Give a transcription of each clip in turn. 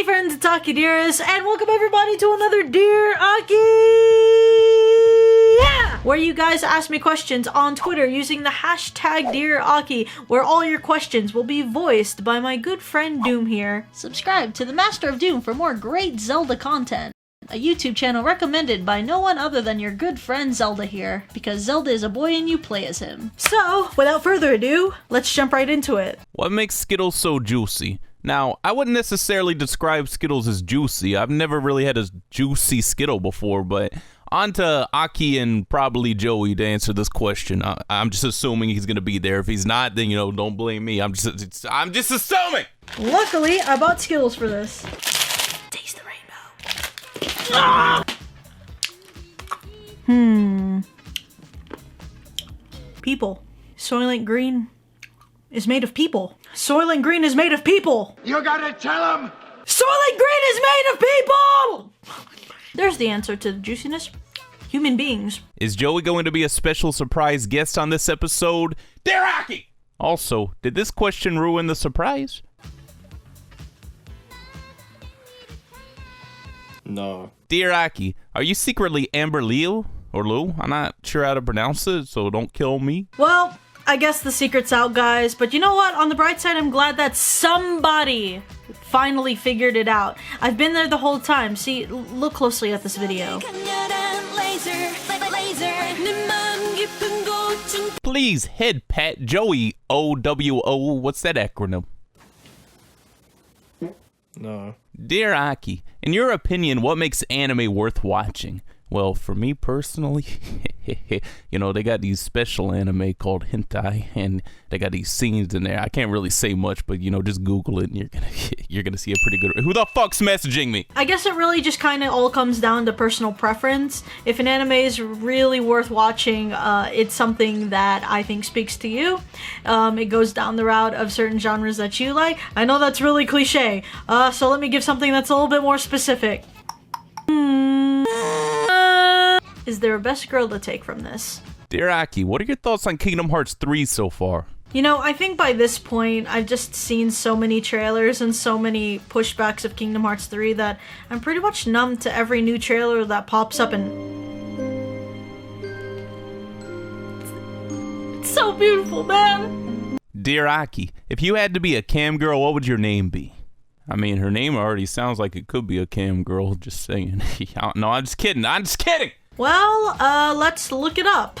Hey friends, it's Dirtiest, and welcome everybody to another Dear Aki! Yeah! Where you guys ask me questions on Twitter using the hashtag Dear Aki, where all your questions will be voiced by my good friend Doom here. Subscribe to the Master of Doom for more great Zelda content. A YouTube channel recommended by no one other than your good friend Zelda here, because Zelda is a boy and you play as him. So, without further ado, let's jump right into it. What makes Skittles so juicy? Now, I wouldn't necessarily describe Skittles as juicy. I've never really had a juicy Skittle before, but on to Aki and probably Joey to answer this question. I'm just assuming he's gonna be there. If he's not, then, don't blame me. I'm just assuming! Luckily, I bought Skittles for this. Taste the rainbow. Ah! People. Soylent Green is made of people. Soylent Green is made of people! You gotta tell him! Soylent Green is made of people! There's the answer to the juiciness. Human beings. Is Joey going to be a special surprise guest on this episode? Dear Aki! Also, did this question ruin the surprise? No. Dear Aki, are you secretly Amber Leo? Or Lou? I'm not sure how to pronounce it, so don't kill me. Well, I guess the secret's out, guys, but you know what? On the bright side, I'm glad that somebody finally figured it out. I've been there the whole time. See, look closely at this video. Please head pat Joey OWO. What's that acronym? No. Dear Aki, in your opinion, what makes anime worth watching? Well, for me personally, they got these special anime called hentai, and they got these scenes in there. I can't really say much, but just Google it, and you're gonna see a pretty good. Who the fuck's messaging me? I guess it really just kind of all comes down to personal preference. If an anime is really worth watching, it's something that I think speaks to you. It goes down the route of certain genres that you like. I know that's really cliche, so let me give something that's a little bit more specific. Is there a best girl to take from this? Dear Aki, what are your thoughts on Kingdom Hearts 3 so far? I think by this point, I've just seen so many trailers and so many pushbacks of Kingdom Hearts 3 that I'm pretty much numb to every new trailer that pops up, and it's so beautiful, man! Dear Aki, if you had to be a cam girl, what would your name be? I mean, her name already sounds like it could be a cam girl, just saying. No, I'm just kidding. Well, let's look it up.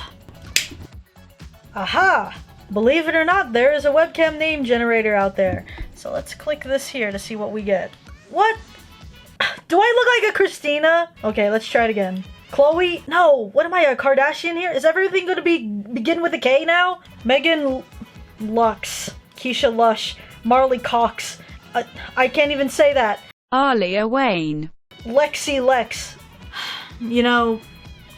Aha! Believe it or not, there is a webcam name generator out there. So let's click this here to see what we get. What? Do I look like a Christina? Okay, let's try it again. Chloe? No, what am I, a Kardashian here? Is everything going to begin with a K now? Megan Lux, Keisha Lush, Marley Cox. I can't even say that. Alia Wayne. Lexi Lex.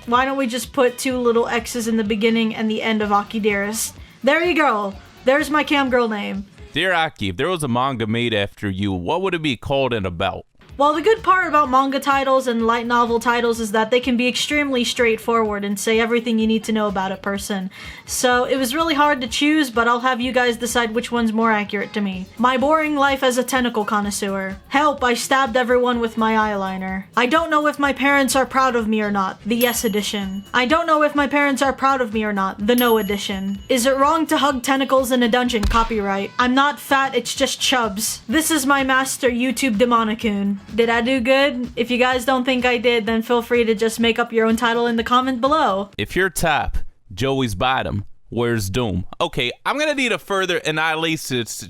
Why don't we just put two little X's in the beginning and the end of Aki Dearest? There you go. There's my cam girl name. Dear Aki, if there was a manga made after you, what would it be called and about? Well, the good part about manga titles and light novel titles is that they can be extremely straightforward and say everything you need to know about a person. So it was really hard to choose, but I'll have you guys decide which one's more accurate to me. My boring life as a tentacle connoisseur. Help, I stabbed everyone with my eyeliner. I don't know if my parents are proud of me or not. The Yes edition. I don't know if my parents are proud of me or not. The No edition. Is it wrong to hug tentacles in a dungeon? Copyright. I'm not fat, it's just chubs. This is my master YouTube Demonicune. Did I do good? If you guys don't think I did, then feel free to just make up your own title in the comment below. If you're top, Joey's bottom, where's Doom? Okay, I'm gonna need a further analysis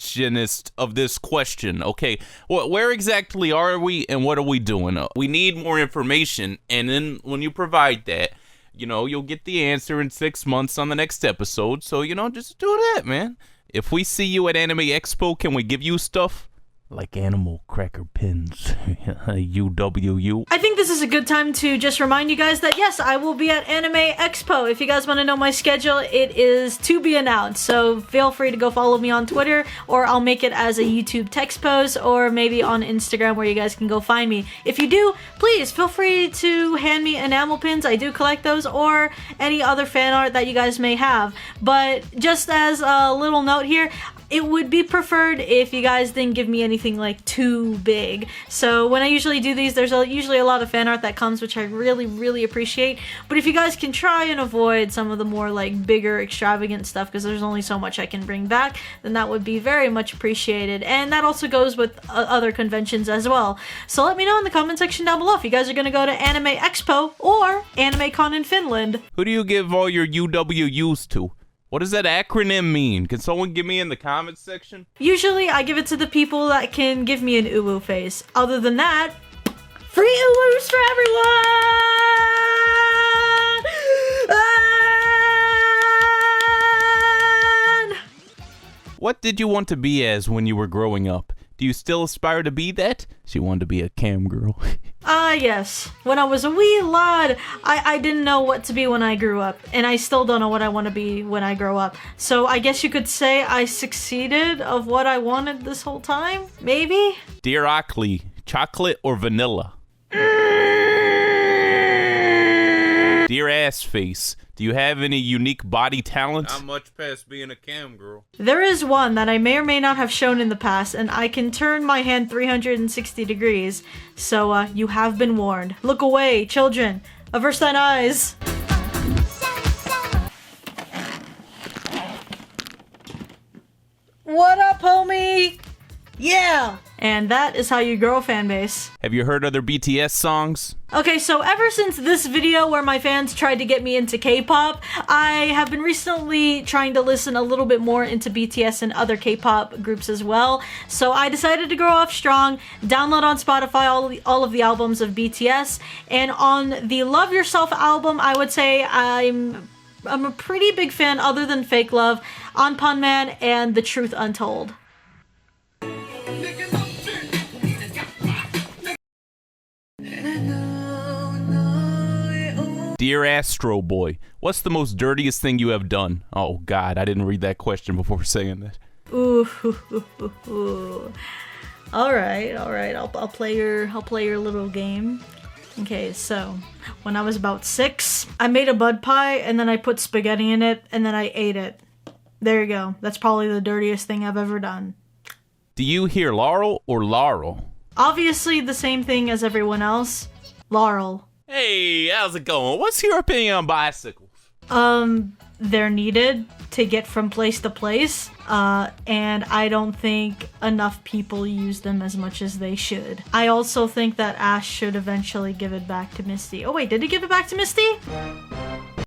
of this question, okay? Where exactly are we and what are we doing? We need more information, and then when you provide that, you'll get the answer in 6 months on the next episode, so, just do that, man. If we see you at Anime Expo, can we give you stuff? Like animal cracker pins. UWU. I think this is a good time to just remind you guys that yes, I will be at Anime Expo. If you guys want to know my schedule, it is to be announced. So feel free to go follow me on Twitter, or I'll make it as a YouTube text post, or maybe on Instagram where you guys can go find me. If you do, please feel free to hand me enamel pins. I do collect those, or any other fan art that you guys may have. But just as a little note here, it would be preferred if you guys didn't give me anything like too big. So when I usually do these, there's usually a lot of fan art that comes, which I really appreciate. But if you guys can try and avoid some of the more like bigger extravagant stuff, because there's only so much I can bring back, then that would be very much appreciated. And that also goes with other conventions as well. So let me know in the comment section down below if you guys are gonna go to Anime Expo or Anime Con in Finland. Who do you give all your UWUs to? What does that acronym mean? Can someone give me in the comments section? Usually I give it to the people that can give me an uwu face. Other than that, free uwus for everyone! What did you want to be as when you were growing up? Do you still aspire to be that? She wanted to be a cam girl. Yes. When I was a wee lad, I didn't know what to be when I grew up, and I still don't know what I want to be when I grow up. So I guess you could say I succeeded of what I wanted this whole time, maybe? Dear Ockley, chocolate or vanilla? Dear Assface, do you have any unique body talents? Not much past being a cam girl. There is one that I may or may not have shown in the past, and I can turn my hand 360 degrees. So, you have been warned. Look away, children. Averse thine eyes. What up, homie? Yeah! And that is how you grow a fan base. Have you heard other BTS songs? Okay, so ever since this video where my fans tried to get me into K-pop, I have been recently trying to listen a little bit more into BTS and other K-pop groups as well. So I decided to go off strong, download on Spotify all of the albums of BTS, and on the Love Yourself album, I would say I'm a pretty big fan other than Fake Love, Anpan Man, and The Truth Untold. Dear Astro Boy, what's the most dirtiest thing you have done? Oh God, I didn't read that question before saying that. Ooh. All right. I'll play your little game. Okay, so when I was about 6, I made a bud pie and then I put spaghetti in it and then I ate it. There you go. That's probably the dirtiest thing I've ever done. Do you hear Laurel or Laurel? Obviously the same thing as everyone else. Laurel. Hey, how's it going? What's your opinion on bicycles? They're needed to get from place to place, and I don't think enough people use them as much as they should. I also think that Ash should eventually give it back to Misty. Oh wait, did he give it back to Misty?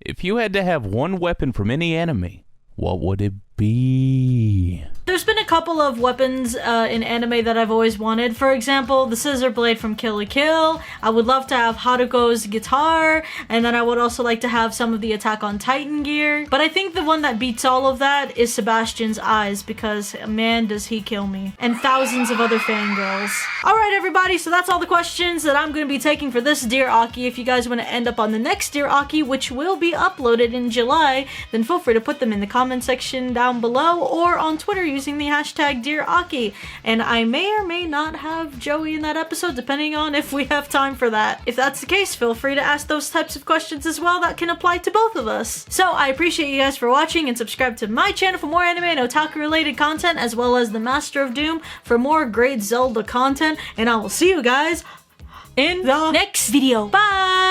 If you had to have one weapon from any anime, what would it be? There's been a couple of weapons in anime that I've always wanted. For example, the scissor blade from Kill la Kill. I would love to have Haruko's guitar, and then I would also like to have some of the Attack on Titan gear. But I think the one that beats all of that is Sebastian's eyes, because man does he kill me. And thousands of other fangirls. Alright everybody, so that's all the questions that I'm going to be taking for this Dear Aki. If you guys want to end up on the next Dear Aki, which will be uploaded in July, then feel free to put them in the comment section down below or on Twitter using the hashtag Dear Aki. And I may or may not have Joey in that episode, depending on if we have time for that. If that's the case, feel free to ask those types of questions as well that can apply to both of us. So I appreciate you guys for watching, and subscribe to my channel for more anime and otaku related content, as well as the Master of Doom for more great Zelda content. And I will see you guys in the next video. Bye!